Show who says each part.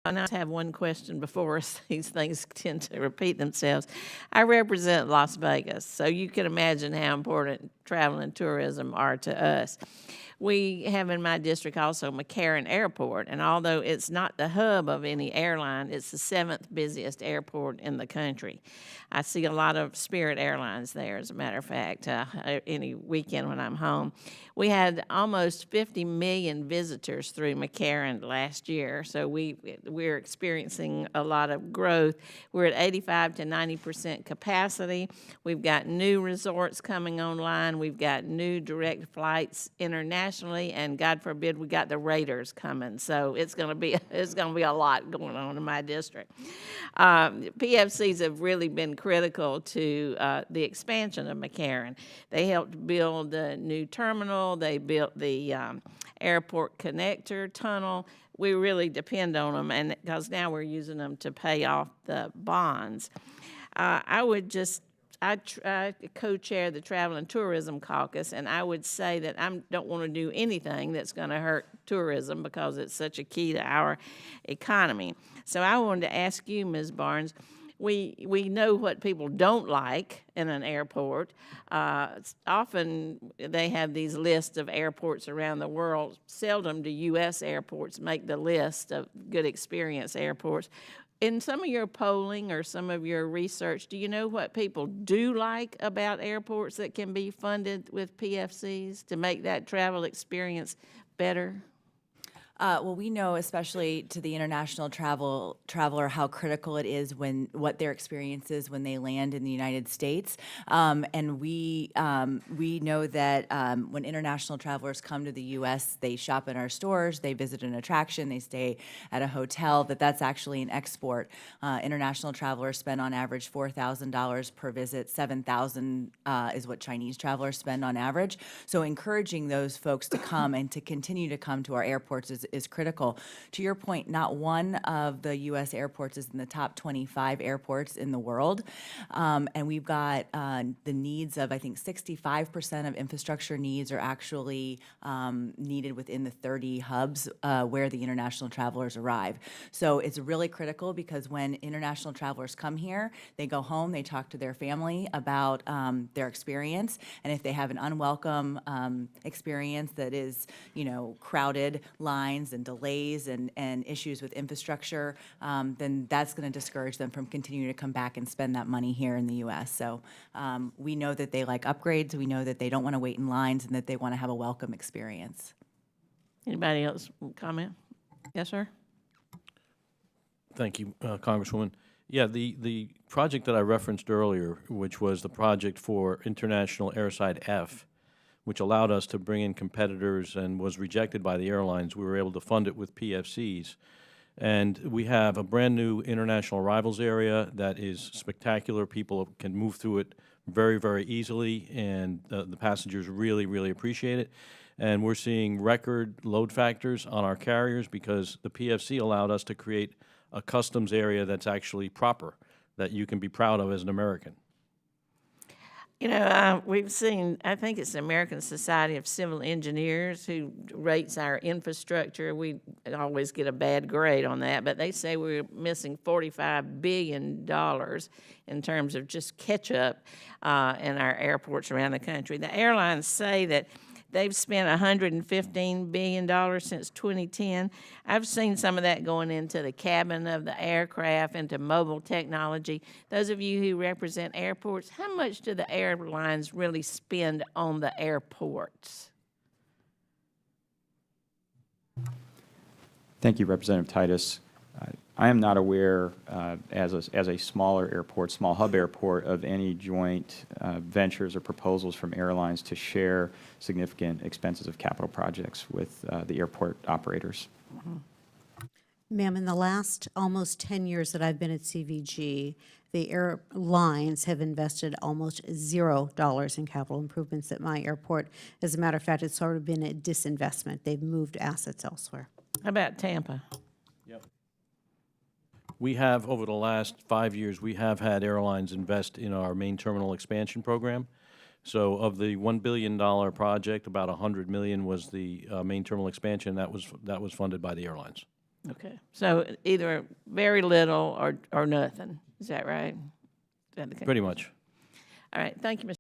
Speaker 1: And I have one question before us. These things tend to repeat themselves. I represent Las Vegas, so you can imagine how important travel and tourism are to us. We have in my district also McCarran Airport, and although it's not the hub of any airline, it's the 7th busiest airport in the country. I see a lot of Spirit Airlines there, as a matter of fact, any weekend when I'm home. We had almost 50 million visitors through McCarran last year, so we're experiencing a lot of growth. We're at 85 to 90% capacity. We've got new resorts coming online. We've got new direct flights internationally, and God forbid we got the Raiders coming. So it's going to be a lot going on in my district. PFCs have really been critical to the expansion of McCarran. They helped build the new terminal. They built the airport connector tunnel. We really depend on them, and because now we're using them to pay off the bonds. I co-chair the Travel and Tourism Caucus, and I would say that I don't want to do anything that's going to hurt tourism because it's such a key to our economy. So I wanted to ask you, Ms. Barnes, we know what people don't like in an airport. Often they have these lists of airports around the world. Seldom do U.S. airports make the list of good experience airports. In some of your polling or some of your research, do you know what people do like about airports that can be funded with PFCs to make that travel experience better?
Speaker 2: Well, we know, especially to the international traveler, how critical it is what their experience is when they land in the United States. And we know that when international travelers come to the U.S., they shop in our stores, they visit an attraction, they stay at a hotel. That's actually an export. International travelers spend on average $4,000 per visit. $7,000 is what Chinese travelers spend on average. So encouraging those folks to come and to continue to come to our airports is critical. To your point, not one of the U.S. airports is in the top 25 airports in the world. And we've got the needs of, I think, 65% of infrastructure needs are actually needed within the 30 hubs where the international travelers arrive. So it's really critical because when international travelers come here, they go home, they talk to their family about their experience. And if they have an unwelcome experience that is, crowded lines and delays and issues with infrastructure, then that's going to discourage them from continuing to come back and spend that money here in the U.S. So we know that they like upgrades. We know that they don't want to wait in lines and that they want to have a welcome experience.
Speaker 1: Anybody else comment? Yes, sir.
Speaker 3: Thank you, Congresswoman. Yeah, the project that I referenced earlier, which was the project for International Airside F, which allowed us to bring in competitors and was rejected by the airlines. We were able to fund it with PFCs. And we have a brand new international arrivals area that is spectacular. People can move through it very, very easily, and the passengers really, really appreciate it. And we're seeing record load factors on our carriers because the PFC allowed us to create a customs area that's actually proper, that you can be proud of as an American.
Speaker 1: We've seen, I think it's the American Society of Civil Engineers who rates our infrastructure. We always get a bad grade on that, but they say we're missing $45 billion in terms of just catch-up in our airports around the country. The airlines say that they've spent $115 billion since 2010. I've seen some of that going into the cabin of the aircraft, into mobile technology. Those of you who represent airports, how much do the airlines really spend on the airports?
Speaker 4: Thank you, Representative Titus. I am not aware, as a smaller airport, small hub airport, of any joint ventures or proposals from airlines to share significant expenses of capital projects with the airport operators.
Speaker 1: Mm-hmm.
Speaker 5: Ma'am, in the last almost 10 years that I've been at CVG, the airlines have invested almost $0 in capital improvements at my airport. As a matter of fact, it's sort of been a disinvestment. They've moved assets elsewhere.
Speaker 1: How about Tampa?
Speaker 3: We have, over the last 5 years, we have had airlines invest in our main terminal expansion program. So of the $1 billion project, about $100 million was the main terminal expansion. That was funded by the airlines.
Speaker 1: Okay, so either very little or nothing, is that right? Is that the case?
Speaker 3: Pretty much.
Speaker 1: All right, thank you, Mr.